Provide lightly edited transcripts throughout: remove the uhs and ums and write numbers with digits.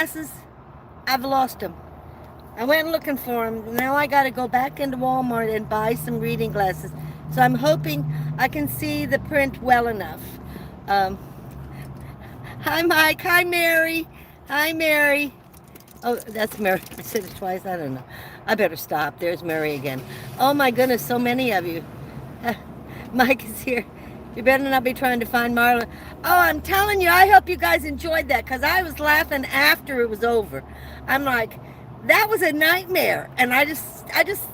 glasses, I've lost them. I went looking for them. Now I got to go back into Walmart and buy some reading glasses. So I'm hoping I can see the print well enough. Um, Hi, Mike. Hi, Mary. Hi, Mary. Oh, that's Mary. I said it twice. I don't know. I better stop. There's Mary again. Oh, my goodness. So many of you. Mike is here. You better not be trying to find Marley. Oh, I'm telling you, I hope you guys enjoyed that because I was laughing after it was over. I'm like, that was a nightmare. And I just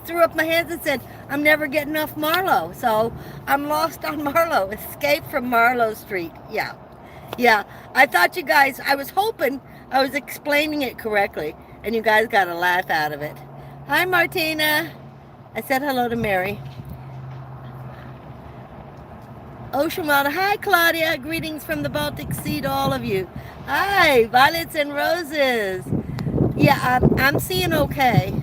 threw up my hands and said, I'm never getting off Marlowe. So I'm lost on Marlowe. Escape from Marlowe Street. Yeah. Yeah, I thought you guys, I was hoping I was explaining it correctly, and you guys got a laugh out of it. Hi, Martina. I said hello to Mary. Ocean Water. Hi, Claudia. Greetings from the Baltic Sea to all of you. Hi, Violets and Roses. Yeah, I'm seeing okay.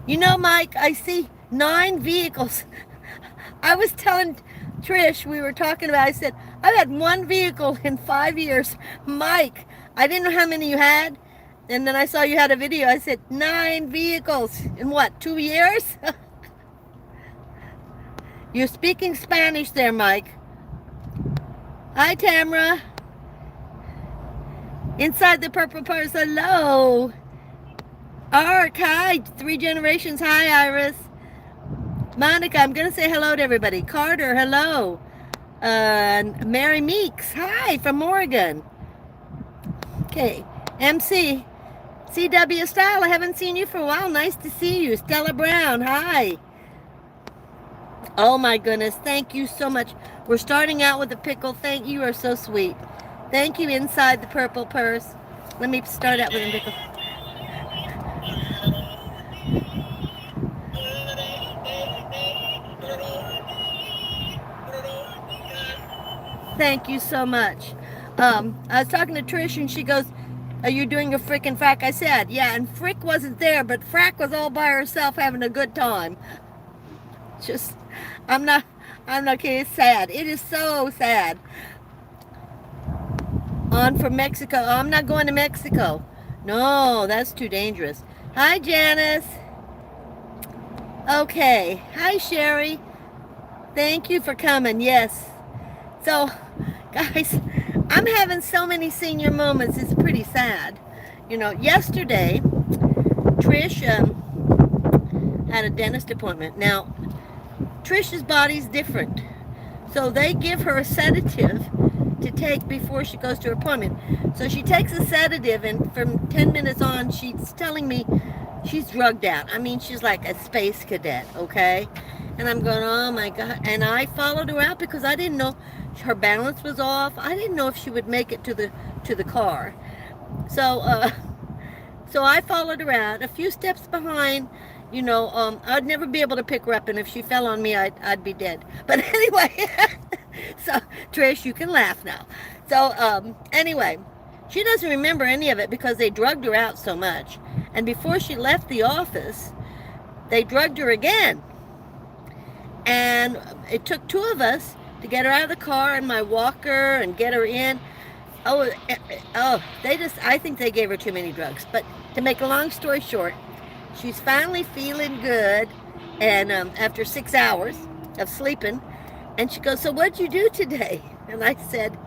You know, Mike, I see 9 vehicles. I was telling Trish, we were talking about, I said, I've had 1 vehicle in 5 years. Mike, I didn't know how many you had. And then I saw you had a video. I said, 9 vehicles in what, 2 years? You're speaking Spanish there, Mike. Hi, Tamara. Inside the purple purse, hello. Ark, hi. 3 generations, hi, Iris. Monica, I'm going to say hello to everybody. Carter, hello. Mary Meeks, hi, from Oregon. Okay, MC. CW Style, I haven't seen you for a while. Nice to see you. Stella Brown, hi. Oh my goodness, thank you so much. We're starting out with a pickle. Thank you, you are so sweet. Thank you, Inside the Purple Purse. Let me start out with a pickle. Thank you so much. I was talking to Trish and she goes, are you doing a frickin' frack? I said, yeah, and Frick wasn't there, but Frack was all by herself having a good time. Just, I'm not okay, it's sad. It is so sad. On from Mexico. Oh, I'm not going to Mexico. No, that's too dangerous. Hi, Janice. Okay. Hi, Sherry. Thank you for coming. Yes. So, guys, I'm having so many senior moments. It's pretty sad. You know, yesterday, Trish had a dentist appointment. Now, Trish's body's different. So they give her a sedative to take before she goes to her appointment. So she takes a sedative, and from 10 minutes on, she's telling me she's drugged out. I mean, she's like a space cadet, okay? And I'm going, oh my God. And I followed her out because I didn't know her balance was off. I didn't know if she would make it to the car. So so I followed her out, a few steps behind. You know, I'd never be able to pick her up, and if she fell on me, I'd be dead. But anyway, so Trish, you can laugh now. So anyway, she doesn't remember any of it because they drugged her out so much. And before she left the office, they drugged her again. And it took 2 of us to get her out of the car and my walker and get her in. Oh, I think they gave her too many drugs. But to make a long story short, she's finally feeling good, and after 6 hours of sleeping, and she goes, so what'd you do today? And I said,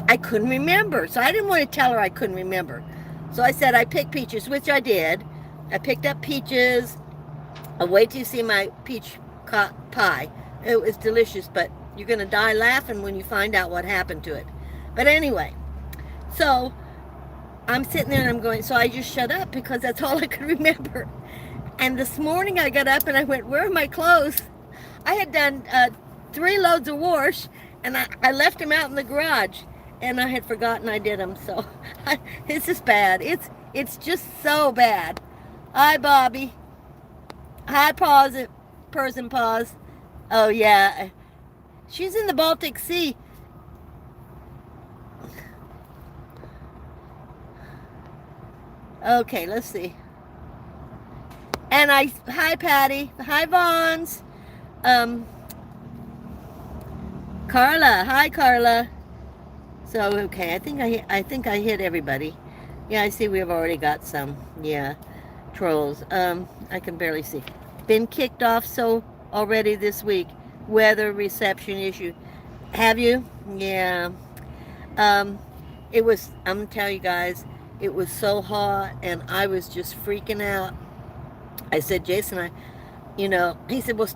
I couldn't remember. So I didn't want to tell her I couldn't remember. So I said, I picked peaches, which I did. I picked up peaches. I'll wait till you see my peach pie. It was delicious, but you're going to die laughing when you find out what happened to it. But anyway, so I'm sitting there and I'm going, so I just shut up because that's all I could remember. And this morning I got up and I went, where are my clothes? I had done 3 loads of wash, and I left them out in the garage, and I had forgotten I did them. So this is bad. It's just so bad. Hi, Bobby. Hi, Person Pause. Oh, yeah. She's in the Baltic Sea. Okay, let's see. And hi, Patty. Hi, Vons. Carla. Hi, Carla. So okay, I think I hit everybody. Yeah, I see we've already got some. Yeah, trolls. I can barely see. Been kicked off so already this week. Weather reception issue. Have you? Yeah. Um, it was. I'm gonna tell you guys. It was so hot, and I was just freaking out. I said, Jason, he said, well,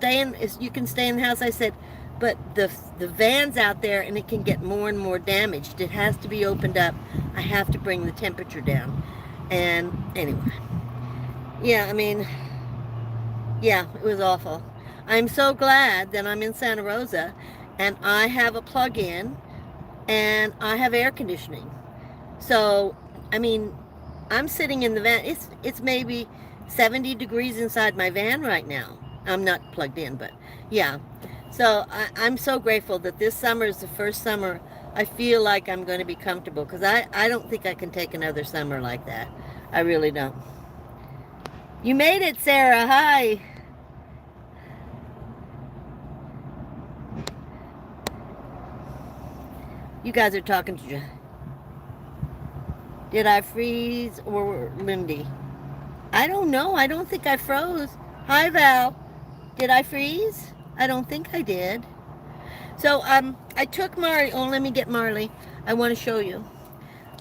you can stay in the house. I said, but the van's out there and it can get more and more damaged. It has to be opened up. I have to bring the temperature down. And anyway, yeah, I mean, yeah, it was awful. I'm so glad that I'm in Santa Rosa and I have a plug-in and I have air conditioning. So, I mean, I'm sitting in the van. It's maybe 70 degrees inside my van right now. I'm not plugged in, but yeah. So I'm so grateful that this summer is the first summer I feel like I'm going to be comfortable because I don't think I can take another summer like that. I really don't. You made it, Sarah. Hi. You guys are talking to. Did I freeze or Lindy? I don't know. I don't think I froze. Hi, Val. Did I freeze? I don't think I did. So I took Marley. Oh, let me get Marley. I want to show you.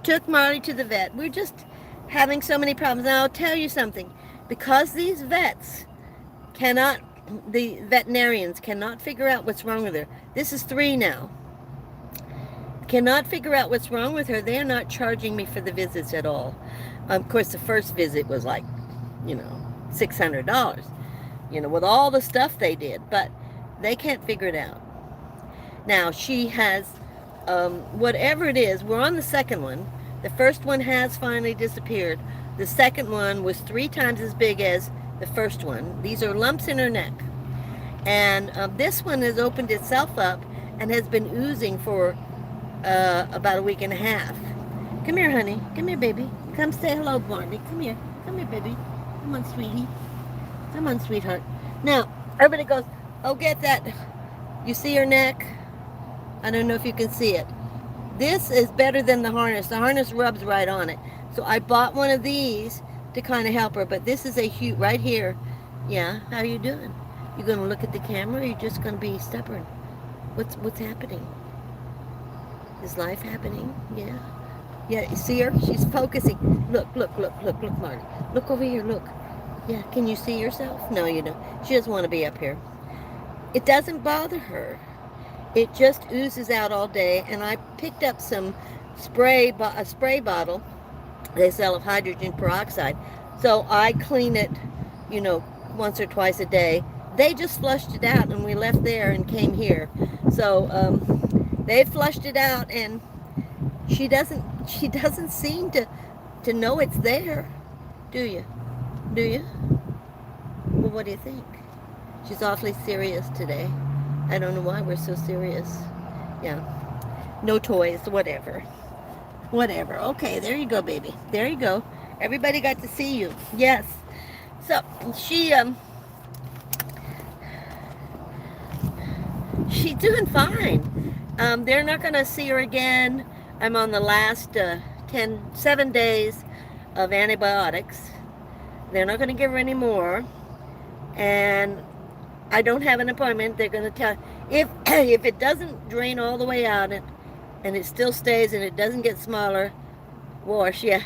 Took Marley to the vet. We're just having so many problems. And I'll tell you something. Because these vets cannot, the veterinarians cannot figure out what's wrong with her. This is 3 now. Cannot figure out what's wrong with her. They're not charging me for the visits at all. Of course, the first visit was like, $600, with all the stuff they did. But they can't figure it out. Now, she has, whatever it is, we're on the second one. The first one has finally disappeared. The second one was 3 times as big as the first one. These are lumps in her neck. And this one has opened itself up and has been oozing for about a week and a half. Come here, honey. Come here, baby. Come say hello, Barney. Come here. Come here, baby. Come on, sweetie. Come on, sweetheart. Now, everybody goes, oh, get that. You see her neck? I don't know if you can see it. This is better than the harness. The harness rubs right on it. So I bought one of these to kind of help her. But this is a huge, right here. Yeah, how are you doing? You going to look at the camera or are you just going to be stubborn? What's happening? Is life happening? Yeah. Yeah, you see her? She's focusing. Look, Marty. Look over here, look. Yeah, can you see yourself? No, you don't. She doesn't want to be up here. It doesn't bother her. It just oozes out all day, and I picked up some a spray bottle they sell of hydrogen peroxide. So I clean it, once or twice a day. They just flushed it out, and we left there and came here. So they flushed it out, and she doesn't seem to know it's there. Do you? Well, what do you think? She's awfully serious today. I don't know why we're so serious. Yeah. No toys, whatever. Okay, there you go, baby. There you go. Everybody got to see you. Yes. So she's doing fine. They're not going to see her again. I'm on the last 7 days of antibiotics. They're not going to give her any more. And I don't have an appointment. They're going to tell if it doesn't drain all the way out and it still stays and it doesn't get smaller. Wash, yeah,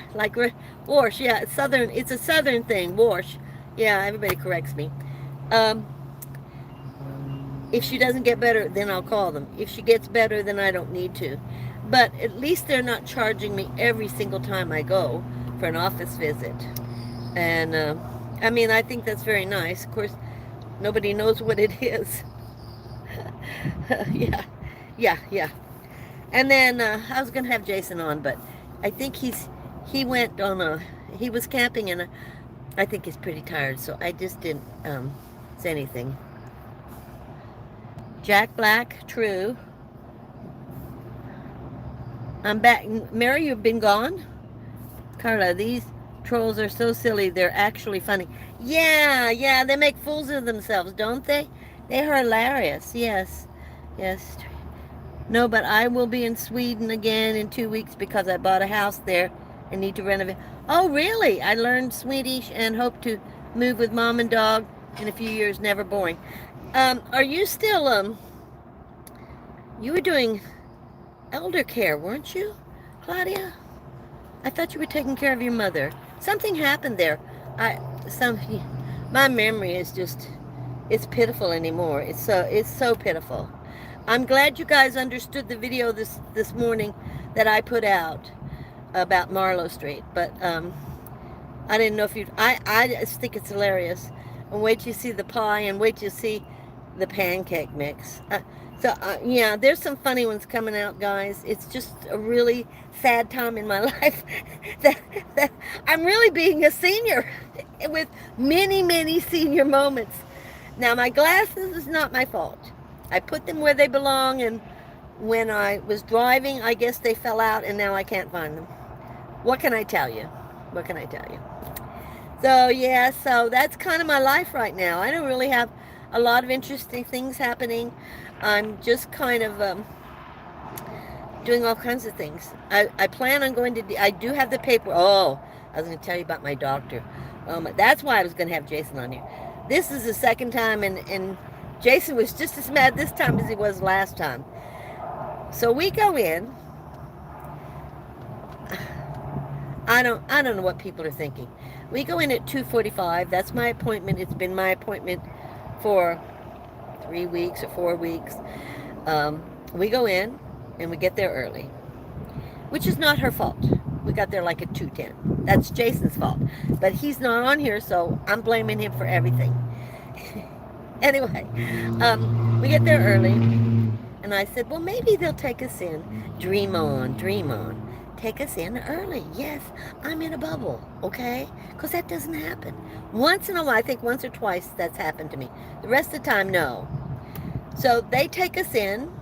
wash, yeah. It's a southern thing. Wash, yeah. Everybody corrects me. If she doesn't get better, then I'll call them. If she gets better, then I don't need to. But at least they're not charging me every single time I go for an office visit. And I think that's very nice. Of course, nobody knows what it is. Yeah. And then I was going to have Jason on, but I think he was camping, and I think he's pretty tired, so I just didn't say anything. Jack Black, true. I'm back. Mary, you've been gone? Carla, these trolls are so silly, they're actually funny. Yeah, they make fools of themselves, don't they? They're hilarious, yes. No, but I will be in Sweden again in 2 weeks because I bought a house there and need to renovate. Oh, really? I learned Swedish and hope to move with mom and dog in a few years. Never boring. Are you still, you were doing elder care, weren't you, Claudia? I thought you were taking care of your mother. Something happened there. I, some, my memory is just, it's pitiful anymore. It's so pitiful. I'm glad you guys understood the video this morning that I put out about Marlowe Street, but I didn't know if you. I just think it's hilarious. And wait till you see the pie, and wait till you see the pancake mix. Yeah, there's some funny ones coming out, guys. It's just a really sad time in my life that I'm really being a senior with many, many senior moments. Now, my glasses is not my fault. I put them where they belong, and when I was driving, I guess they fell out, and now I can't find them. What can I tell you? What can I tell you? So, yeah, so that's kind of my life right now. I don't really have a lot of interesting things happening. I'm just kind of doing all kinds of things. I plan on going to, I do have the paper. Oh, I was going to tell you about my doctor. That's why I was going to have Jason on here. This is the second time, and Jason was just as mad this time as he was last time. So we go in. I don't know what people are thinking. We go in at 2:45. That's my appointment. It's been my appointment for 3 weeks or 4 weeks. We go in and we get there early, which is not her fault. We got there like at 2:10. That's Jason's fault, but he's not on here, so I'm blaming him for everything. Anyway, we get there early, and I said, well, maybe they'll take us in. Dream on, dream on. Take us in early. Yes, I'm in a bubble, okay? Because that doesn't happen. Once in a while, I think once or twice that's happened to me. The rest of the time, no. So they take us in,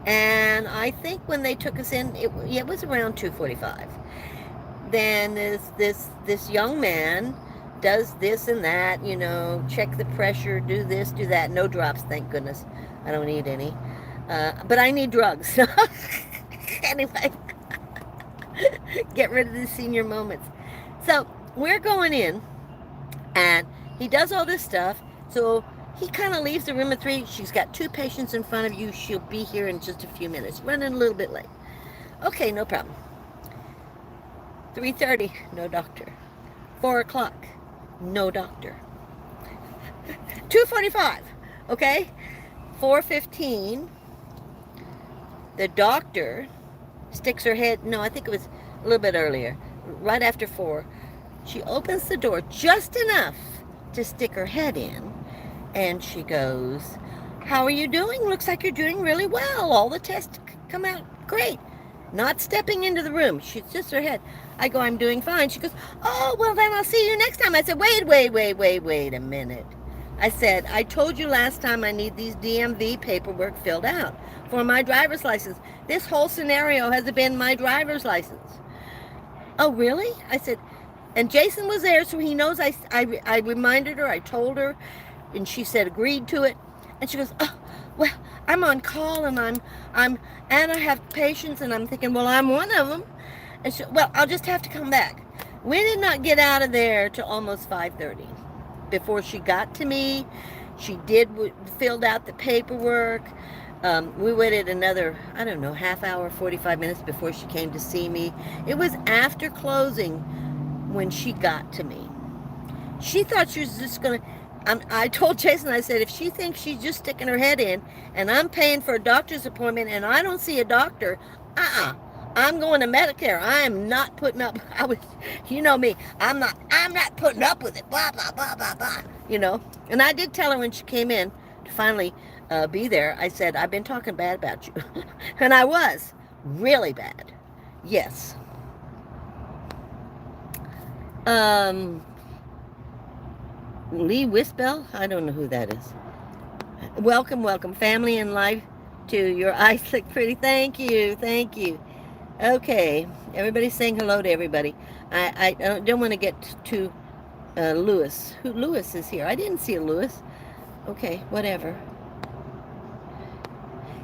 and I think when they took us in, it was around 2:45. Then this young man does this and that, check the pressure, do this, do that. No drops, thank goodness. I don't need any. But I need drugs. Anyway, get rid of the senior moments. So we're going in, and he does all this stuff. So he kind of leaves the room at 3. She's got 2 patients in front of you. She'll be here in just a few minutes. Running a little bit late. Okay, no problem. 3:30, no doctor. 4 o'clock, no doctor. 2:45, okay? 4:15, the doctor sticks her head, no, I think it was a little bit earlier, right after 4. She opens the door just enough to stick her head in, and she goes, how are you doing? Looks like you're doing really well. All the tests come out great. Not stepping into the room. She's just her head. I go, I'm doing fine. She goes, oh, well, then I'll see you next time. I said, wait a minute. I said, I told you last time I need these DMV paperwork filled out for my driver's license. This whole scenario has been my driver's license. Oh, really? I said, and Jason was there, so he knows I reminded her, I told her, and she said, agreed to it. And she goes, oh, well, I'm on call, and and I have patients, and I'm thinking, well, I'm one of them. And she, well, I'll just have to come back. We did not get out of there till almost 5:30. Before she got to me, she filled out the paperwork. We waited another, I don't know, half hour, 45 minutes before she came to see me. It was after closing when she got to me. She thought she was just going to, I told Jason, I said, if she thinks she's just sticking her head in and I'm paying for a doctor's appointment and I don't see a doctor, I'm going to Medicare. I am not putting up, you know me, I'm not putting up with it, blah, blah, blah, blah, blah, And I did tell her when she came in to finally be there, I said, I've been talking bad about you. And I was, really bad. Yes. Lee Wispel, I don't know who that is. Welcome, family and life to your eyes look pretty. Thank you. Okay, everybody's saying hello to everybody. I don't want to get to Lewis. Lewis is here. I didn't see a Lewis. Okay, whatever.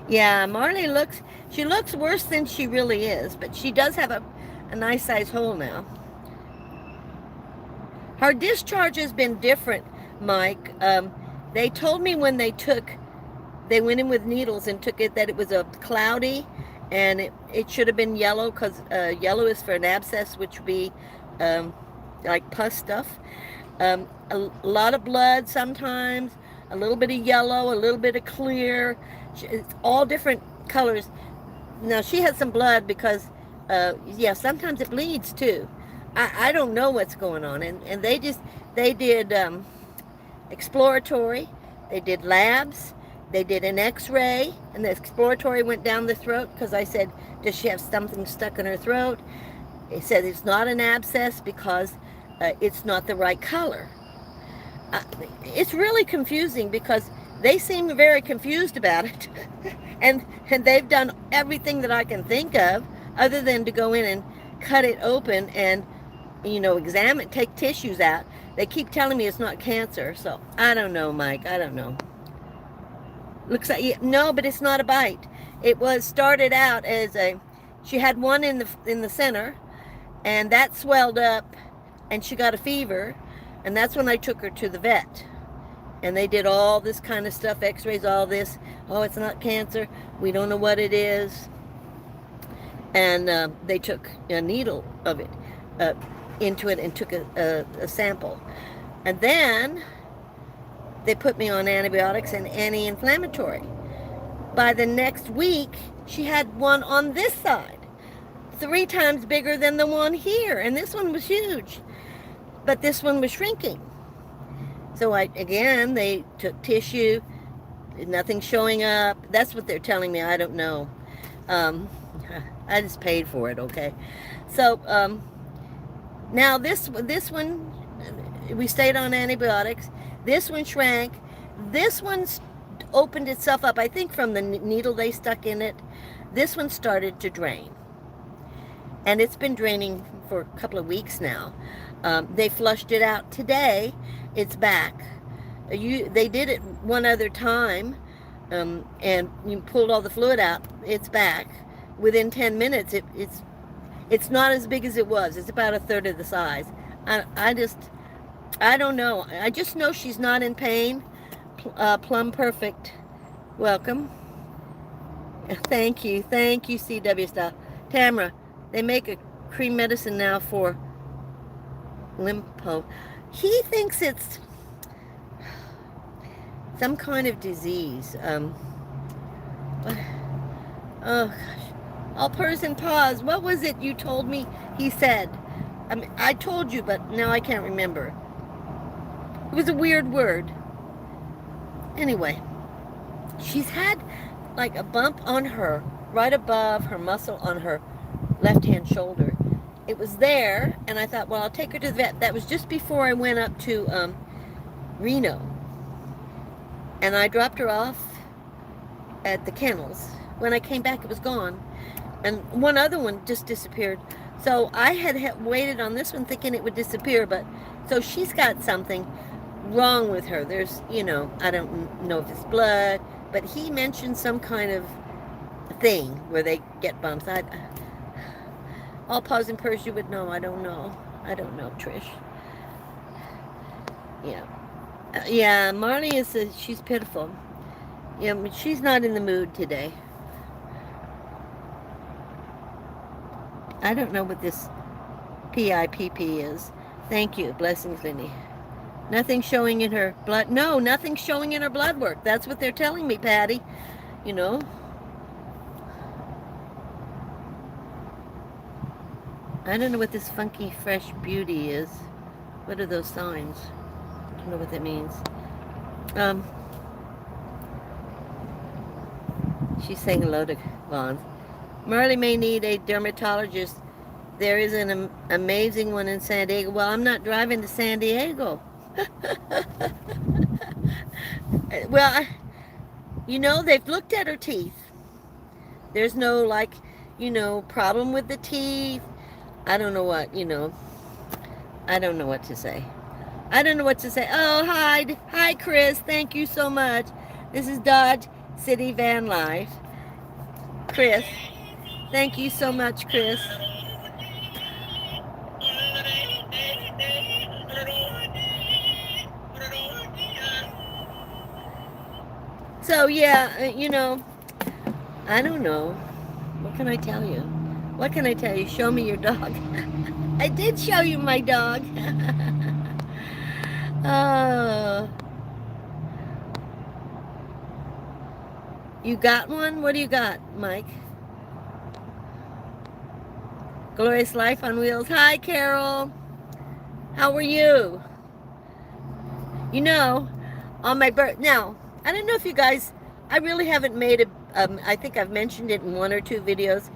Yeah, Marley looks, she looks worse than she really is, but she does have a nice size hole now. Her discharge has been different, Mike. They told me when they went in with needles and took it that it was a cloudy, and it should have been yellow because yellow is for an abscess, which would be um, like pus stuff. A lot of blood sometimes, a little bit of yellow, a little bit of clear. It's all different colors. Now she had some blood because, yeah, sometimes it bleeds too. I don't know what's going on, and they did exploratory, they did labs, they did an X-ray, and the exploratory went down the throat because I said, does she have something stuck in her throat? They said it's not an abscess because it's not the right color. It's really confusing because they seem very confused about it, and they've done everything that I can think of, other than to go in and cut it open and examine, take tissues out. They keep telling me it's not cancer, so I don't know, Mike. I don't know. Looks like no, but it's not a bite. It was started out as she had one in the center, and that swelled up, and she got a fever, and that's when I took her to the vet. And they did all this kind of stuff, x-rays, all this. Oh, it's not cancer. We don't know what it is. And they took a needle of it into it and took a sample. And then they put me on antibiotics and anti-inflammatory. By the next week, she had one on this side, 3 times bigger than the one here. And this one was huge. But this one was shrinking. So they took tissue, nothing showing up. That's what they're telling me. I don't know. I just paid for it, okay? So now this one, we stayed on antibiotics. This one shrank. This one opened itself up, I think from the needle they stuck in it. This one started to drain. And it's been draining for a couple of weeks now. They flushed it out today. It's back. They did it one other time, and you pulled all the fluid out. It's back. Within 10 minutes, it's not as big as it was. It's about a third of the size. I don't know. I just know she's not in pain. Plum perfect. Welcome. Thank you, CW Style. Tamara, they make a cream medicine now for lympho. He thinks it's some kind of disease. Oh gosh. All person pause. What was it you told me he said? I told you, but now I can't remember. It was a weird word. Anyway, she's had like a bump on her, right above her muscle on her left-hand shoulder. It was there, and I thought, well, I'll take her to the vet. That was just before I went up to Reno. And I dropped her off at the kennels. When I came back, it was gone. And one other one just disappeared. So I had waited on this one thinking it would disappear, but so she's got something wrong with her. There's, I don't know if it's blood, but he mentioned some kind of thing where they get bumps. All pause and purrs, you would know. I don't know, Trish. Yeah. Yeah, Marley she's pitiful. Yeah, but she's not in the mood today. I don't know what this PIPP is. Thank you. Blessings, Lindy. Nothing showing in her blood. No, nothing showing in her blood work. That's what they're telling me, Patty. I don't know what this funky fresh beauty is. What are those signs? I don't know what that means. She's saying hello to Vaughn. Marley may need a dermatologist. There is an amazing one in San Diego. Well, I'm not driving to San Diego. Well, they've looked at her teeth. There's no, problem with the teeth. I don't know what, I don't know what to say. Oh, hi, Chris. Thank you so much. This is Dodge City Van Life. Chris. Thank you so much, Chris. So yeah, I don't know. What can I tell you? What can I tell you? Show me your dog. I did show you my dog. Oh, you got one? What do you got, Mike? Glorious Life on Wheels. Hi, Carol. How are you? You know, on my birth. Now, I don't know if you guys. I really haven't made a. I think I've mentioned it in one or two videos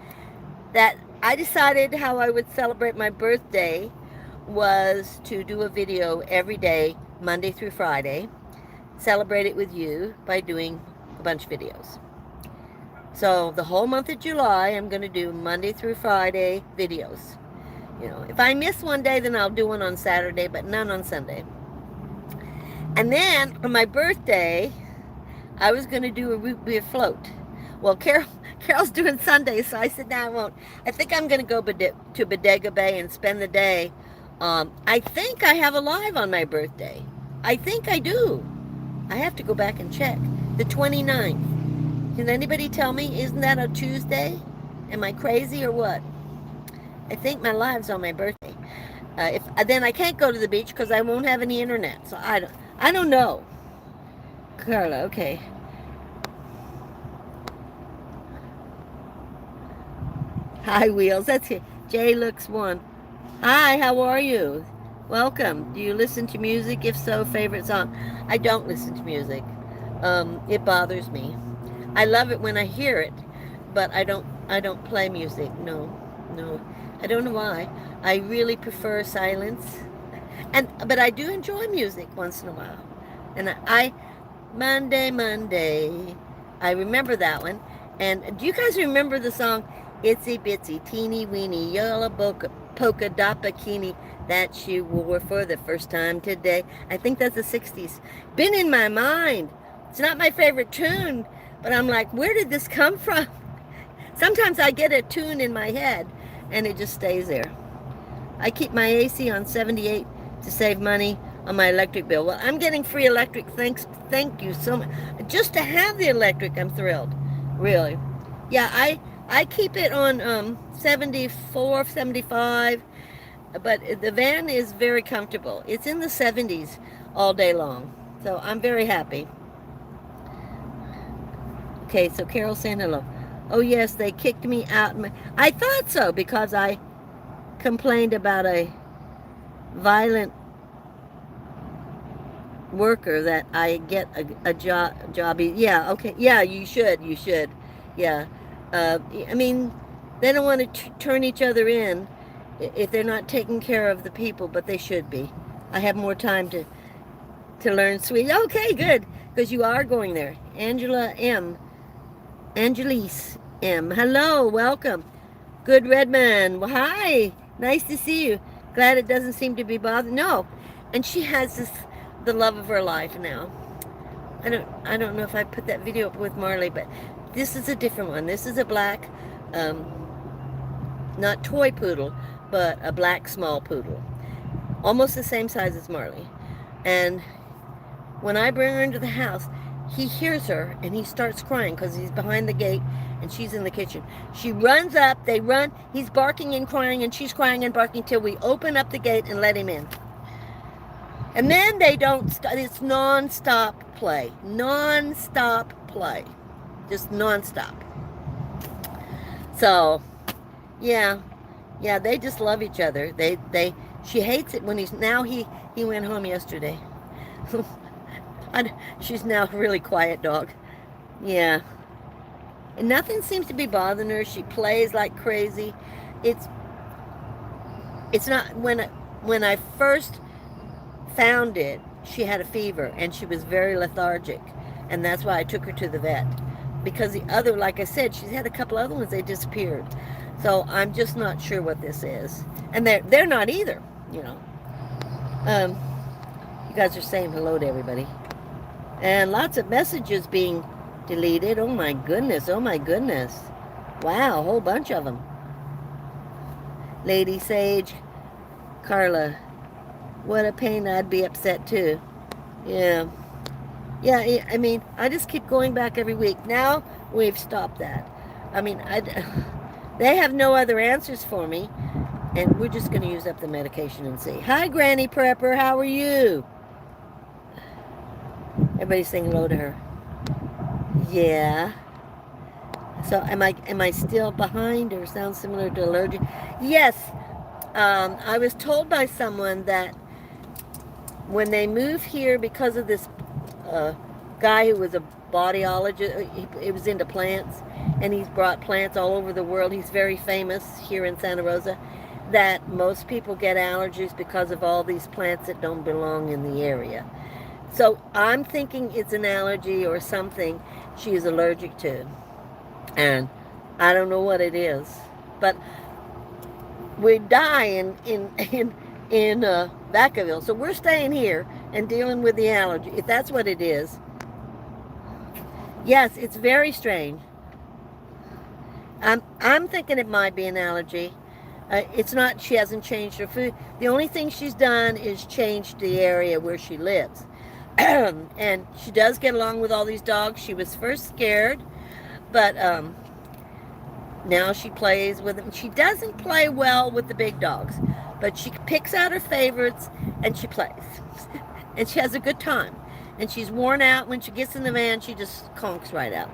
that I decided how I would celebrate my birthday was to do a video every day, Monday through Friday. Celebrate it with you by doing a bunch of videos. So the whole month of July, I'm going to do Monday through Friday videos. If I miss one day, then I'll do one on Saturday, but none on Sunday. And then on my birthday, I was going to do a root beer float. Well, Carol's doing Sunday, so I said, no, I won't. I think I'm going to go to Bodega Bay and spend the day. I think I have a live on my birthday. I think I do. I have to go back and check. The 29th. Can anybody tell me, isn't that a Tuesday? Am I crazy or what? I think my live's on my birthday. Then I can't go to the beach because I won't have any internet. So I don't know. Carla, okay. Hi, Wheels. That's it. Jay looks one. Hi, how are you? Welcome. Do you listen to music? If so, favorite song? I don't listen to music. It bothers me. I love it when I hear it, but I don't play music. No. I don't know why. I really prefer silence. But I do enjoy music once in a while. And Monday, I remember that one. And do you guys remember the song Itsy Bitsy Teeny Weeny Yellow Polka Dot Bikini that she wore for the first time today? I think that's the 60s. Been in my mind. It's not my favorite tune, but I'm like, where did this come from? Sometimes I get a tune in my head and it just stays there. I keep my AC on 78 to save money on my electric bill. Well, I'm getting free electric. Thank you so much. Just to have the electric, I'm thrilled. Really. Yeah, I keep it on 74, 75, but the van is very comfortable. It's in the 70s all day long. So I'm very happy. Okay, so Carol saying hello. Oh yes, they kicked me out. I thought so because I complained about a violent worker that I get a job. Yeah, okay. Yeah, you should. Yeah. I mean, they don't want to turn each other in if they're not taking care of the people, but they should be. I have more time to learn Swedish. Okay, good, because you are going there. Angelise M. Hello, welcome. Good Redman. Well, hi. Nice to see you. Glad it doesn't seem to be bothering. No. And she has the love of her life now. I don't know if I put that video up with Marley, but this is a different one. This is a black, not toy poodle, but a black small poodle. Almost the same size as Marley. And when I bring her into the house, he hears her and he starts crying because he's behind the gate and she's in the kitchen. She runs up, they run, he's barking and crying and she's crying and barking till we open up the gate and let him in. And then they don't stop. It's non-stop play. Non-stop play. Just non-stop. So, yeah, they just love each other. She hates it when he went home yesterday. She's now a really quiet dog. Yeah. And nothing seems to be bothering her. She plays like crazy. It's not, when I first found it, she had a fever and she was very lethargic. And that's why I took her to the vet. Because the other, like I said, she's had a couple other ones, they disappeared. So I'm just not sure what this is. And they're not either, you know. You guys are saying hello to everybody. And lots of messages being deleted. Oh my goodness. Wow, a whole bunch of them. Lady Sage, Carla. What a pain, I'd be upset too. Yeah. Yeah, I mean, I just keep going back every week. Now we've stopped that. I mean, they have no other answers for me, and we're just going to use up the medication and see. Hi, Granny Prepper. How are you? Everybody's saying hello to her. Yeah. So am I still behind or sounds similar to allergic? Yes. I was told by someone that when they move here because of this uh, guy who was a bodyologist, he was into plants, and he's brought plants all over the world. He's very famous here in Santa Rosa. That most people get allergies because of all these plants that don't belong in the area. So I'm thinking it's an allergy or something she is allergic to. And I don't know what it is. But we die in Vacaville. So we're staying here and dealing with the allergy, if that's what it is. Yes, it's very strange. I'm thinking it might be an allergy. It's not, she hasn't changed her food. The only thing she's done is changed the area where she lives. And she does get along with all these dogs. She was first scared, but now she plays with them. She doesn't play well with the big dogs, but she picks out her favorites and she plays. And she has a good time. And she's worn out. When she gets in the van, she just conks right out.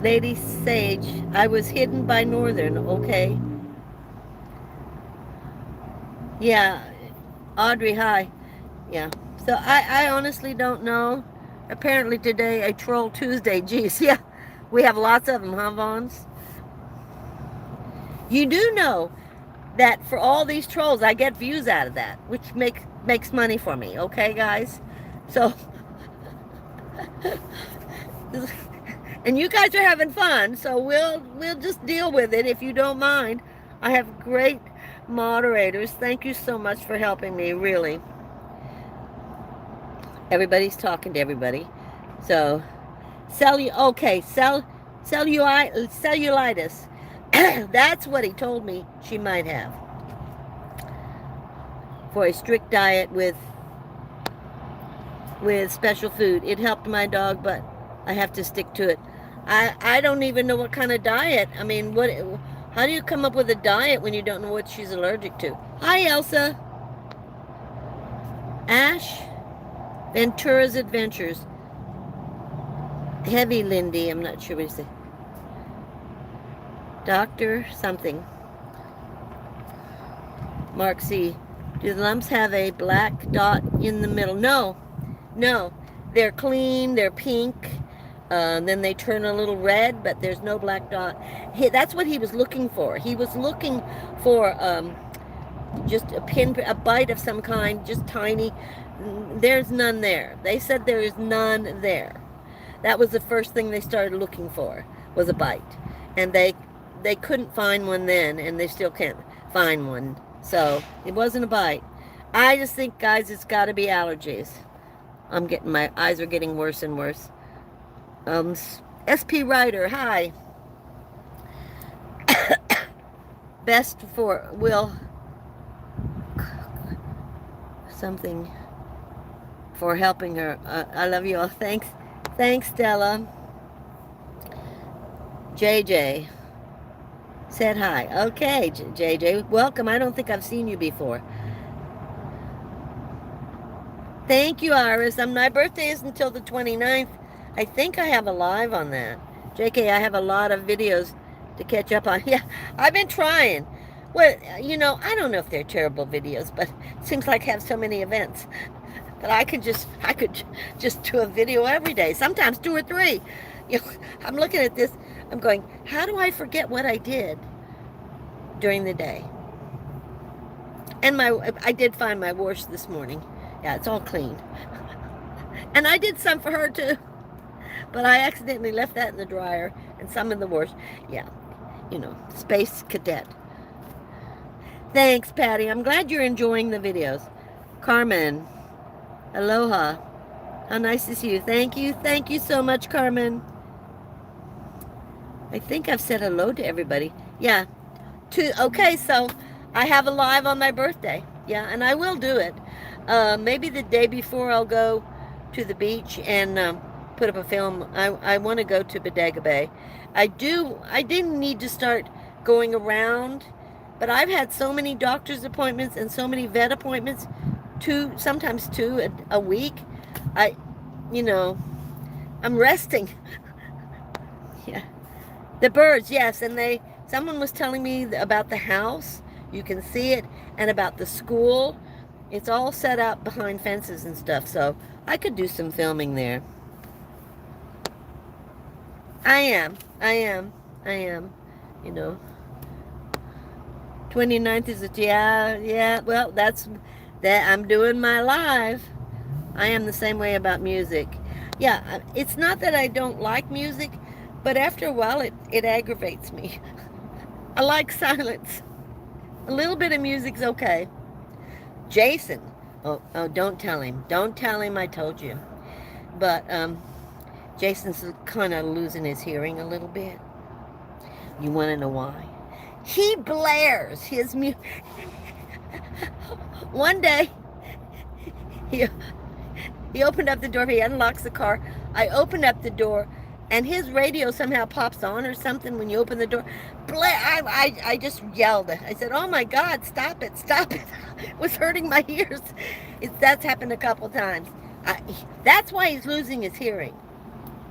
Lady Sage, I was hidden by Northern, okay. Yeah, Audrey, hi. Yeah, so I honestly don't know. Apparently today, a Troll Tuesday, geez, yeah. We have lots of them, huh, Vons? You do know that for all these trolls, I get views out of that, which makes money for me, okay, guys? So, and you guys are having fun, so we'll just deal with it if you don't mind. I have great moderators. Thank you so much for helping me, really. Everybody's talking to everybody. So, cellulitis. That's what he told me she might have. For a strict diet with special food. It helped my dog, but I have to stick to it. I don't even know what kind of diet. I mean, how do you come up with a diet when you don't know what she's allergic to? Hi, Elsa. Ash. Ventura's Adventures. Heavy Lindy. I'm not sure what you say. Doctor something. Mark C. Do the lumps have a black dot in the middle? No. No. They're clean. They're pink. Then they turn a little red, but there's no black dot. That's what he was looking for. He was looking for just a bite of some kind, just tiny. There's none there. They said there is none there. That was the first thing they started looking for, was a bite. And they couldn't find one then, and they still can't find one. So it wasn't a bite. I just think, guys, it's got to be allergies. My eyes are getting worse and worse. SP Ryder, hi. Best for Will something for helping her. I love you all. Thanks, Stella. JJ said hi. Okay, JJ, welcome. I don't think I've seen you before. Thank you, Iris. My birthday is until the 29th. I think I have a live on that. JK, I have a lot of videos to catch up on. Yeah, I've been trying. Well, I don't know if they're terrible videos, but it seems like I have so many events. But I could just do a video every day, sometimes 2 or 3. I'm looking at this, I'm going, how do I forget what I did during the day? And I did find my wash this morning. Yeah, it's all clean. And I did some for her too. But I accidentally left that in the dryer and some in the wash. Yeah, Space Cadet. Thanks, Patty. I'm glad you're enjoying the videos. Carmen. Aloha. How nice to see you. Thank you. Thank you so much, Carmen. I think I've said hello to everybody. Yeah. Okay, so I have a live on my birthday. Yeah, and I will do it. Maybe the day before I'll go to the beach and put up a film. I want to go to Bodega Bay. I didn't need to start going around, but I've had so many doctor's appointments and so many vet appointments, sometimes two a week. I, you know, I'm resting. Yeah. The birds, yes, and someone was telling me about the house. You can see it, and about the school. It's all set up behind fences and stuff, so I could do some filming there. I am. You know. 29th is it? Yeah. Well, that. I'm doing my live. I am the same way about music. Yeah, it's not that I don't like music, but after a while it aggravates me. I like silence. A little bit of music's okay. Jason. Oh, don't tell him. Don't tell him I told you. But Jason's kind of losing his hearing a little bit. You want to know why? He blares his music. One day, he opened up the door. He unlocks the car. I opened up the door, and his radio somehow pops on or something when you open the door. I just yelled. I said, "Oh my God, stop it, stop it." It was hurting my ears. That's happened a couple times. That's why he's losing his hearing,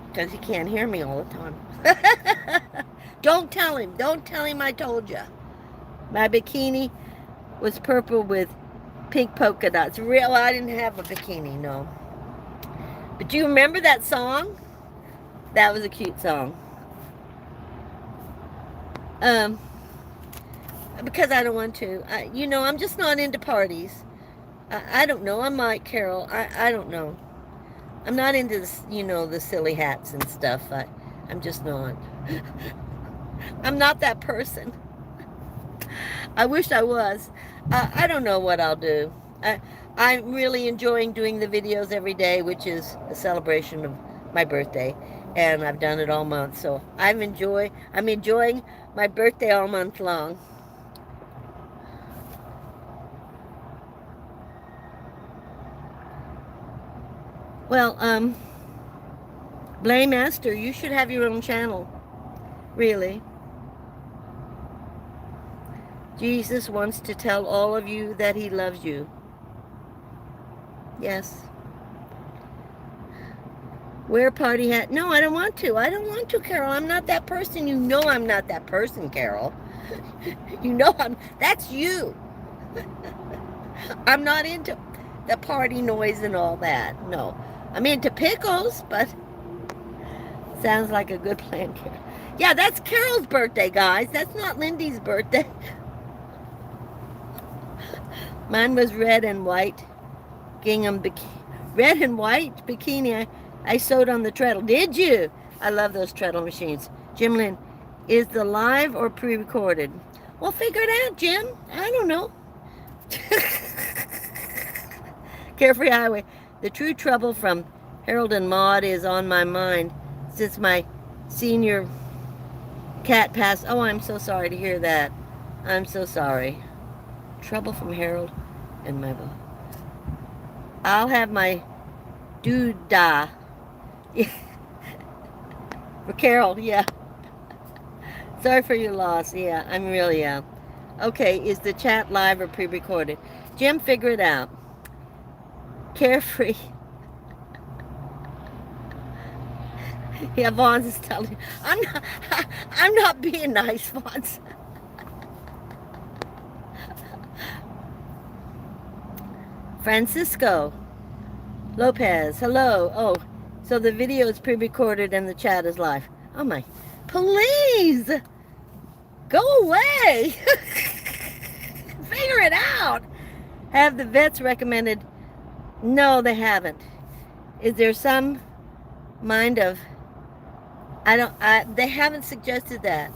because he can't hear me all the time. Don't tell him. Don't tell him I told you. My bikini was purple with pink polka dots. Real, I didn't have a bikini, no. But do you remember that song? That was a cute song. Because I don't want to. I'm just not into parties. I don't know. I'm like Carol. I don't know. I'm not into this, the silly hats and stuff. I'm just not. I'm not that person. I wish I was. I don't know what I'll do. I'm really enjoying doing the videos every day, which is a celebration of my birthday. And I've done it all month. So I'm enjoying my birthday all month long. Well, Blame Master, you should have your own channel. Really. Jesus wants to tell all of you that he loves you. Yes. Wear a party hat. No, I don't want to. I don't want to, Carol. I'm not that person. You know I'm not that person, Carol. That's you. I'm not into the party noise and all that. No. I'm into pickles, but sounds like a good plan, Carol. Yeah, that's Carol's birthday, guys. That's not Lindy's birthday. Mine was red and white gingham red and white bikini I sewed on the treadle. Did you? I love those treadle machines. Jim Lynn, is the live or pre-recorded? Well, figure it out, Jim. I don't know. Carefree Highway. The true trouble from Harold and Maude is on my mind since my senior cat passed. Oh, I'm so sorry to hear that. I'm so sorry. Trouble from Harold and my boy. I'll have my doodah. Yeah. For Carol, yeah. Sorry for your loss. Yeah, I'm really Okay, is the chat live or pre-recorded? Jim, figure it out. Carefree. Yeah, Vaughn's is telling you. I'm not being nice, Vaughn's. Francisco Lopez, hello. Oh, so the video is pre-recorded and the chat is live. Oh my, please, go away. Figure it out. Have the vets recommended? No, they haven't. Is there some mind of, they haven't suggested that.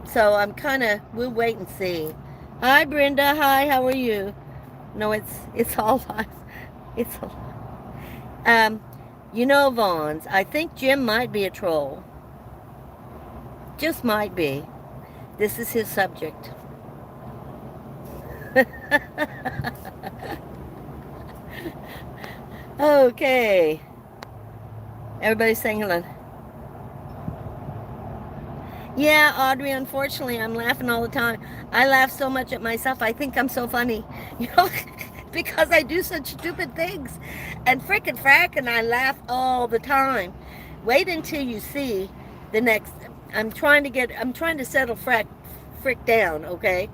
So I'm we'll wait and see. Hi, Brenda. Hi, how are you? No, it's all live. It's all live. Vaughn's. I think Jim might be a troll. Just might be. This is his subject. Okay. Everybody's saying hello. Yeah, Audrey, unfortunately, I'm laughing all the time. I laugh so much at myself. I think I'm so funny, you know, because I do such stupid things. And frickin' frack, and I laugh all the time. Wait until you see the next. I'm trying to settle frick down, okay?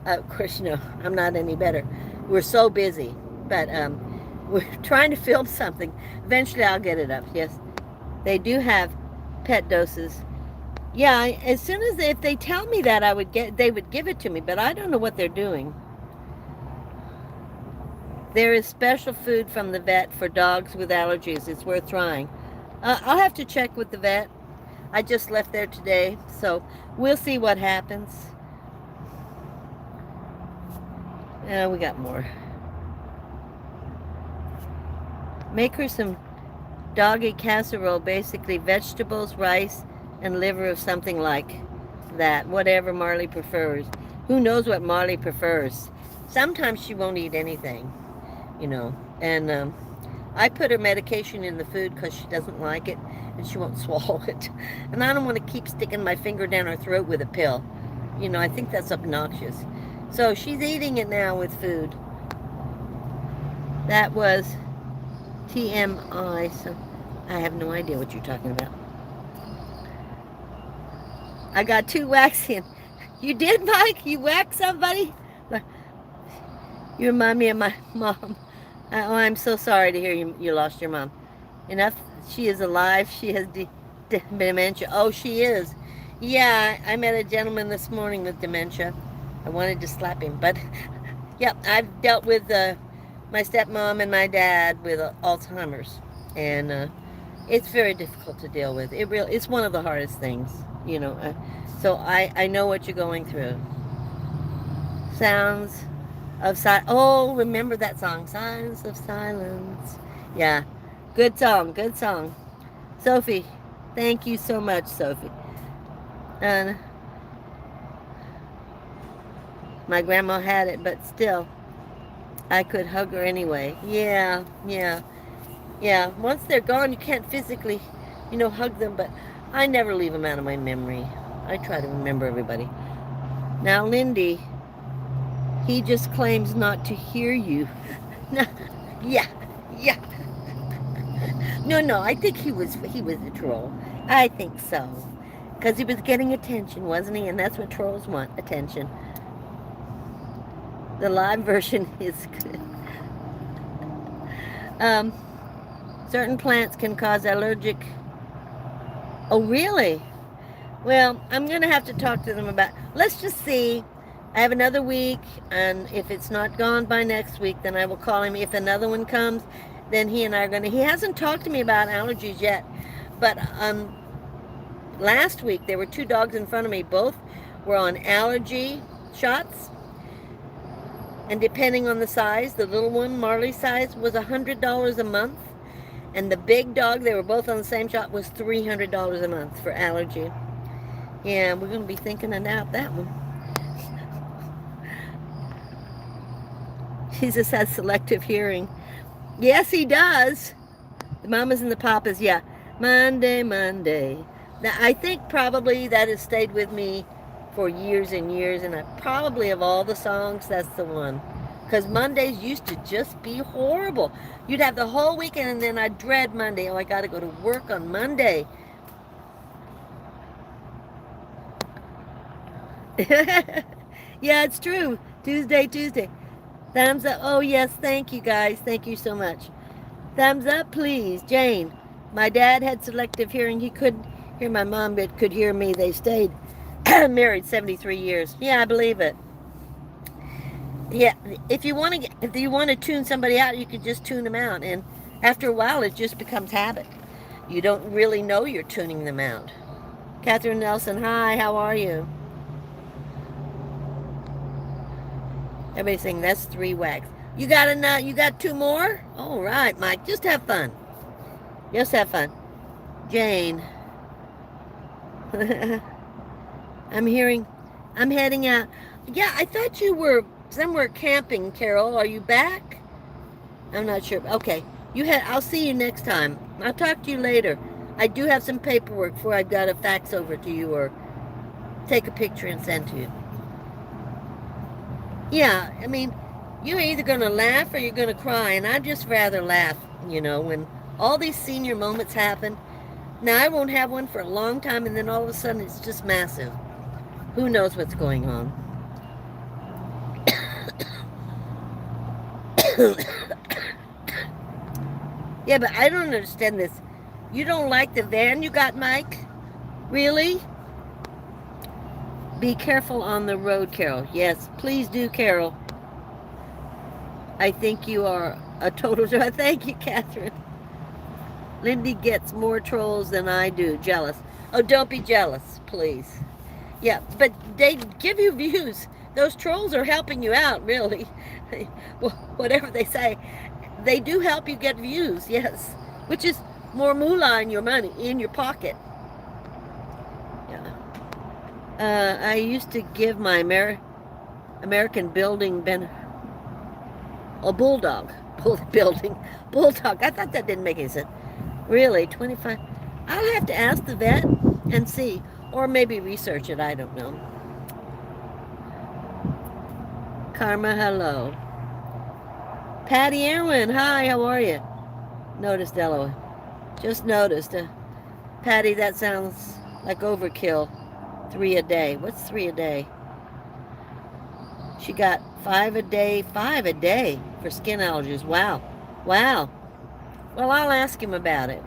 Of course, no, I'm not any better. We're so busy. But we're trying to film something. Eventually, I'll get it up, yes. They do have pet doses. Yeah, as soon as if they tell me that they would give it to me, but I don't know what they're doing. There is special food from the vet for dogs with allergies. It's worth trying. I'll have to check with the vet. I just left there today, so we'll see what happens. We got more. Make her some doggy casserole, basically vegetables, rice, and liver of something like that, whatever Marley prefers. Who knows what Marley prefers? Sometimes she won't eat anything, you know. And I put her medication in the food because she doesn't like it and she won't swallow it. And I don't want to keep sticking my finger down her throat with a pill. You know, I think that's obnoxious. So she's eating it now with food. That was TMI, so I have no idea what you're talking about. I got 2 whacks in. You did, Mike? You whacked somebody? You remind me of my mom. Oh, I'm so sorry to hear you lost your mom. Enough, she is alive. She has dementia. Oh, she is. Yeah, I met a gentleman this morning with dementia. I wanted to slap him, but yeah, I've dealt with my stepmom and my dad with Alzheimer's, and it's very difficult to deal with. It's one of the hardest things, you know. So I know what you're going through. Sounds of silence. Oh, remember that song, Sounds of Silence. Yeah, good song, good song. Sophie, thank you so much, Sophie. And my grandma had it, but still, I could hug her anyway. Yeah, yeah, yeah. Once they're gone, you can't physically, you know, hug them, but I never leave them out of my memory. I try to remember everybody. Now, Lindy, he just claims not to hear you. Yeah, yeah. No, I think he was a troll. I think so. Because he was getting attention, wasn't he? And that's what trolls want, attention. The live version is good. Certain plants can cause allergic. Oh, really? Well, I'm going to have to talk to them about. Let's just see. I have another week, and if it's not gone by next week, then I will call him. If another one comes, then he and I are going to. He hasn't talked to me about allergies yet, but last week there were 2 dogs in front of me. Both were on allergy shots. And depending on the size, the little one, Marley size, was $100 a month. And the big dog, they were both on the same shot, was $300 a month for allergy. Yeah, we're going to be thinking about that one. Jesus has selective hearing. Yes, he does. The mamas and the papas, yeah. Monday. Now, I think probably that has stayed with me for years and years, and I probably, of all the songs, that's the one. Because Mondays used to just be horrible. You'd have the whole weekend, and then I'd dread Monday. Oh, I got to go to work on Monday. Yeah, it's true. Tuesday. Thumbs up. Oh, yes, thank you, guys. Thank you so much. Thumbs up, please. Jane, my dad had selective hearing. He couldn't hear my mom, but could hear me. They stayed married 73 years. Yeah, I believe it. Yeah, if you want to tune somebody out, you could just tune them out, and after a while, it just becomes habit. You don't really know you're tuning them out. Catherine Nelson, hi, how are you? Everybody's saying that's 3 whacks. You got 2 more? All right, Mike, just have fun. Just have fun. Jane. I'm heading out. Yeah, I thought you were somewhere camping, Carol. Are you back? I'm not sure. Okay. I'll see you next time. I'll talk to you later. I do have some paperwork before I've got to fax over to you or take a picture and send to you. Yeah, I mean, you're either going to laugh or you're going to cry, and I'd just rather laugh, when all these senior moments happen. Now, I won't have one for a long time, and then all of a sudden it's just massive. Who knows what's going on? Yeah, but I don't understand this. You don't like the van you got, Mike? Really? Be careful on the road, Carol. Yes, please do, Carol. I think you are a total... Thank you, Catherine. Lindy gets more trolls than I do. Jealous. Oh, don't be jealous, please. Yeah, but they give you views. Those trolls are helping you out, really. Well, whatever they say. They do help you get views, yes. Which is more moolah in your money, in your pocket. Yeah. I used to give my American building a bulldog. Bulldog. I thought that didn't make any sense. Really, 25. I'll have to ask the vet and see. Or maybe research it, I don't know. Karma, hello. Patty Erwin, hi, how are you? Noticed, Delaware. Just noticed. Patty, that sounds like overkill. 3 a day. What's 3 a day? She got 5 a day for skin allergies. Wow. Wow. Well, I'll ask him about it.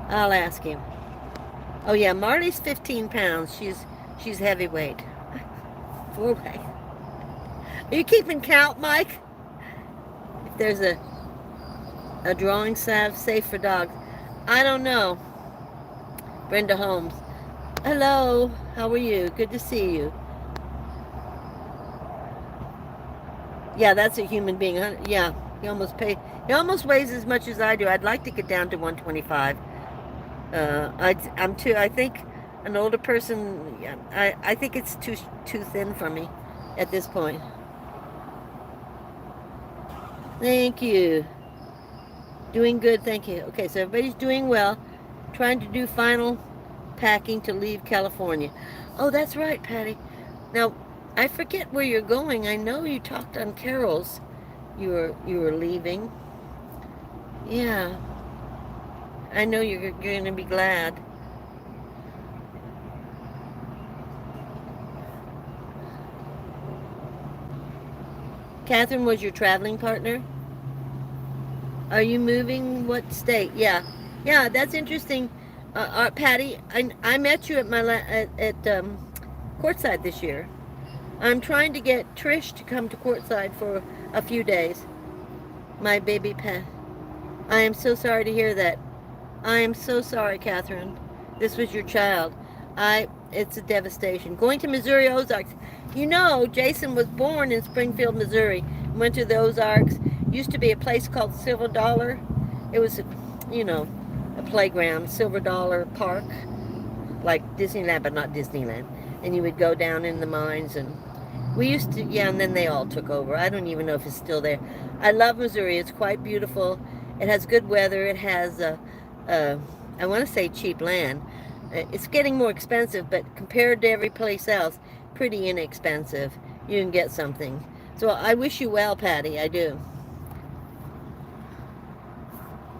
I'll ask him. Oh, yeah, Marley's 15 pounds. She's heavyweight. 4-way. Are you keeping count, Mike? If there's a drawing salve safe for dogs. I don't know. Brenda Holmes. Hello. How are you? Good to see you. Yeah, that's a human being. Yeah, he almost weighs as much as I do. I'd like to get down to 125. I think an older person, yeah, I think it's too thin for me at this point. Thank you. Doing good, thank you. Okay, so everybody's doing well. Trying to do final packing to leave California. Oh, that's right, Patty. Now, I forget where you're going. I know you talked on Carol's. You were leaving. Yeah. I know you're going to be glad. Catherine was your traveling partner? Are you moving? What state? Yeah. Yeah, that's interesting. Patty, I met you at Courtside this year. I'm trying to get Trish to come to Courtside for a few days. My baby pet. I am so sorry to hear that. I am so sorry, Catherine. This was your child. It's a devastation. Going to Missouri Ozarks. Jason was born in Springfield, Missouri. Went to the Ozarks. Used to be a place called Silver Dollar. It was, a playground, Silver Dollar Park, like Disneyland, but not Disneyland. And you would go down in the mines, and we used to, yeah, and then they all took over. I don't even know if it's still there. I love Missouri. It's quite beautiful. It has good weather. It has, I want to say cheap land. It's getting more expensive, but compared to every place else, pretty inexpensive. You can get something. So I wish you well, Patty. I do.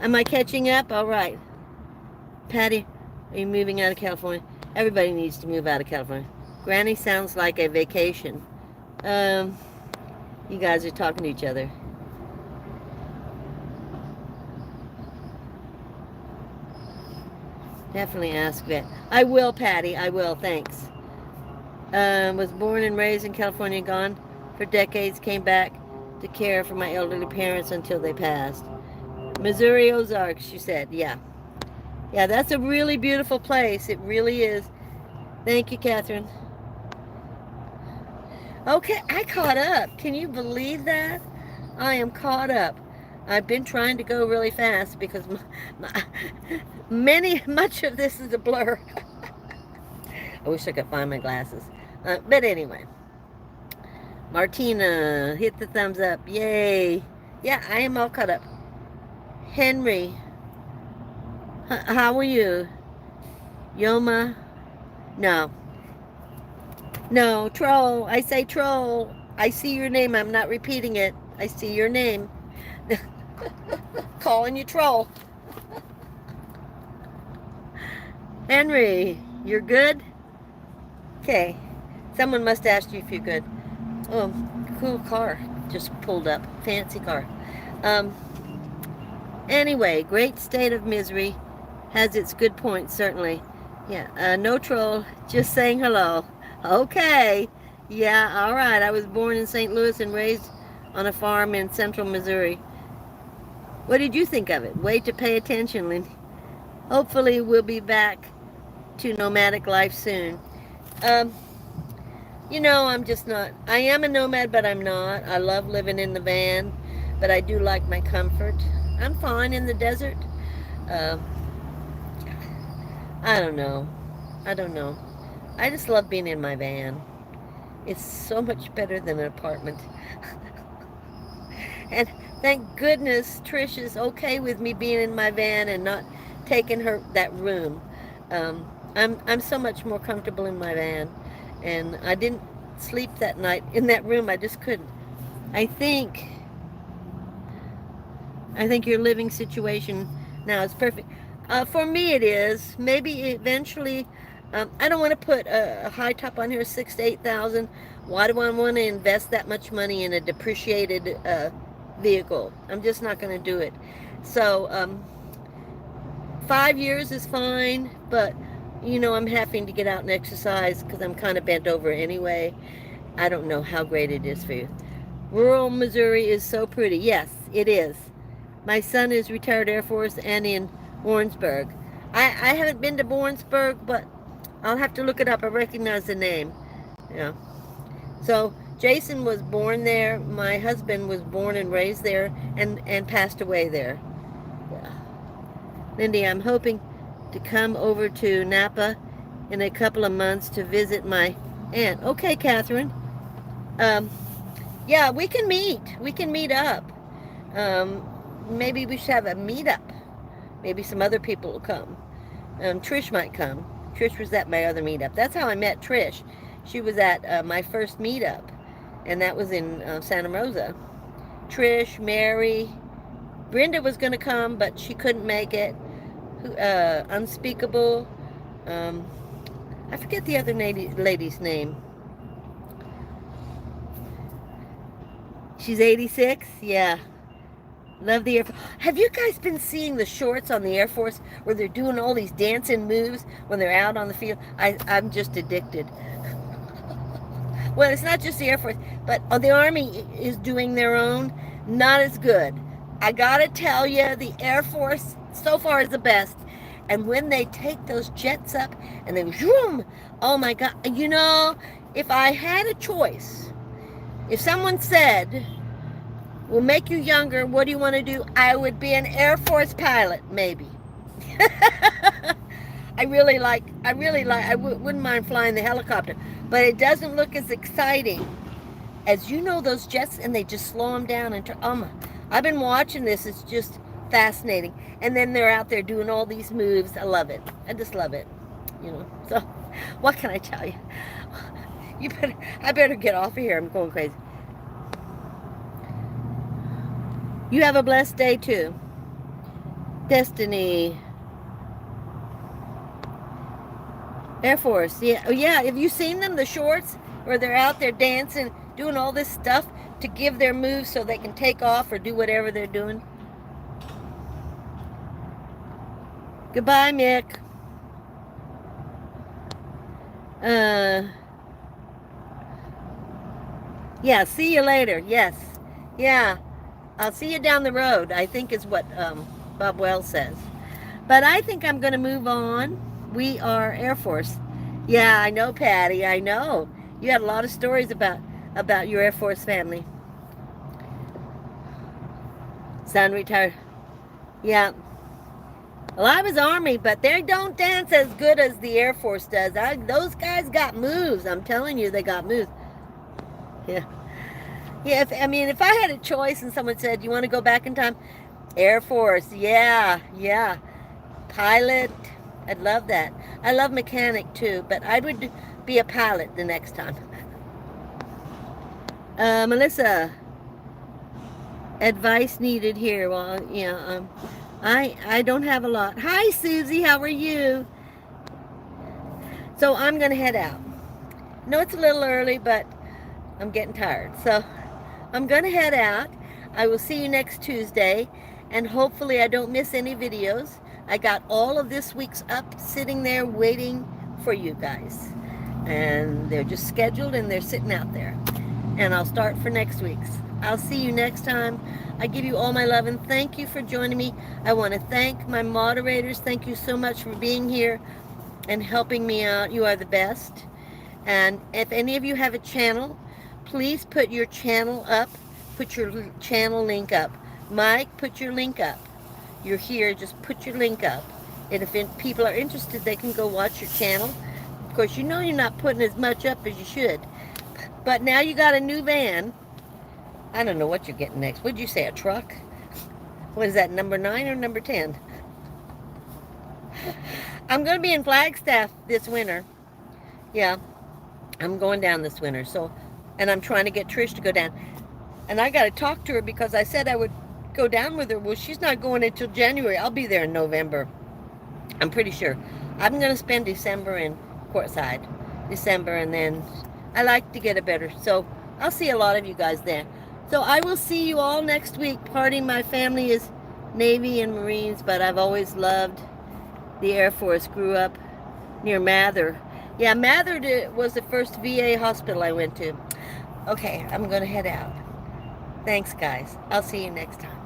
Am I catching up? All right. Patty, are you moving out of California? Everybody needs to move out of California. Granny sounds like a vacation. You guys are talking to each other. Definitely ask that. I will, Patty. I will. Thanks. Was born and raised in California, gone for decades, came back to care for my elderly parents until they passed. Missouri Ozarks, she said. Yeah. Yeah, that's a really beautiful place. It really is. Thank you, Catherine. Okay, I caught up. Can you believe that? I am caught up. I've been trying to go really fast because much of this is a blur. I wish I could find my glasses. But anyway, Martina, hit the thumbs up. Yay. Yeah, I am all caught up. Henry, how are you? Yoma? No. No, troll. I say troll. I see your name. I'm not repeating it. I see your name. Calling you troll. Henry, you're good? Okay. Someone must ask you if you're good. Oh, cool car. Just pulled up. Fancy car. Um, anyway, great state of misery. Has its good points, certainly. Yeah, no troll. Just saying hello. Okay. Yeah, all right. I was born in St. Louis and raised on a farm in central Missouri. What did you think of it? Wait to pay attention, Lindy. Hopefully we'll be back to nomadic life soon. Um, I'm just not. I am a nomad, but I'm not. I love living in the van, but I do like my comfort. I'm fine in the desert. Uh, I don't know. I don't know. I just love being in my van. It's so much better than an apartment. And thank goodness Trish is okay with me being in my van and not taking her that room. I'm so much more comfortable in my van, and I didn't sleep that night in that room. I just couldn't. I think I think your living situation now is perfect. For me, it is. Maybe eventually, I don't want to put a high top on here, 6 to 8 thousand. Why do I want to invest that much money in a depreciated vehicle? I'm just not going to do it. So 5 years is fine, but I'm having to get out and exercise because I'm kind of bent over anyway. I don't know how great it is for you. Rural Missouri is so pretty. Yes, it is. My son is retired Air Force and in Warrensburg. I haven't been to Warrensburg, but I'll have to look it up. I recognize the name. Yeah. So Jason was born there. My husband was born and raised there and passed away there. Yeah. Lindy, I'm hoping to come over to Napa in a couple of months to visit my aunt. Okay, Catherine. Yeah, we can meet. We can meet up. Maybe we should have a meetup. Maybe some other people will come. Trish might come. Trish was at my other meetup. That's how I met Trish. She was at my first meetup, and that was in Santa Rosa. Trish, Mary, Brenda was going to come, but she couldn't make it. Unspeakable. I forget the other lady's name. She's 86? Yeah. Love the Air Force. Have you guys been seeing the shorts on the Air Force where they're doing all these dancing moves when they're out on the field? I'm just addicted. Well, it's not just the Air Force, but the Army is doing their own. Not as good. I gotta tell you, the Air Force so far is the best. And when they take those jets up and then zoom, oh my God. If I had a choice, if someone said, we'll make you younger, what do you want to do? I would be an Air Force pilot, maybe. I wouldn't mind flying the helicopter, but it doesn't look as exciting as those jets, and they just slow them down and I've been watching this. It's just fascinating. And then they're out there doing all these moves. I love it. I just love it. So what can I tell you? I better get off of here. I'm going crazy. You have a blessed day too. Destiny. Air Force. Yeah. Oh, yeah. Have you seen them, the shorts, where they're out there dancing, doing all this stuff to give their moves so they can take off or do whatever they're doing? Goodbye, Mick. Yeah, see you later. Yes. Yeah. I'll see you down the road, I think is what Bob Wells says. But I think I'm going to move on. We are Air Force. Yeah, I know, Patty. I know. You had a lot of stories about your Air Force family. Son retired. Yeah. Well, I was Army, but they don't dance as good as the Air Force does. Those guys got moves. I'm telling you, they got moves. Yeah. Yeah, if I had a choice and someone said, you want to go back in time? Air Force, yeah, yeah. Pilot, I'd love that. I love mechanic too, but I would be a pilot the next time. Melissa, advice needed here. Well, I don't have a lot. Hi, Susie, how are you? So I'm gonna head out. No, it's a little early, but I'm getting tired. So I'm gonna head out. I will see you next Tuesday, and hopefully I don't miss any videos. I got all of this week's up sitting there waiting for you guys. And they're just scheduled and they're sitting out there. And I'll start for next week's. I'll see you next time. I give you all my love and thank you for joining me. I want to thank my moderators. Thank you so much for being here and helping me out. You are the best. And if any of you have a channel, please put your channel up. Put your channel link up. Mike, put your link up. You're here, just put your link up. And if people are interested, they can go watch your channel. Of course, you know you're not putting as much up as you should. But now you got a new van. I don't know what you're getting next. What'd you say, a truck? What is that, number 9 or number 10? I'm going to be in Flagstaff this winter. Yeah, I'm going down this winter. And I'm trying to get Trish to go down. And I got to talk to her because I said I would go down with her. Well, she's not going until January. I'll be there in November. I'm pretty sure. I'm going to spend December in Courtside. December, and then I like to get a better. So I'll see a lot of you guys there. So I will see you all next week. Part of my family is Navy and Marines, but I've always loved the Air Force. Grew up near Mather. Yeah, Mather was the first VA hospital I went to. Okay, I'm going to head out. Thanks, guys. I'll see you next time.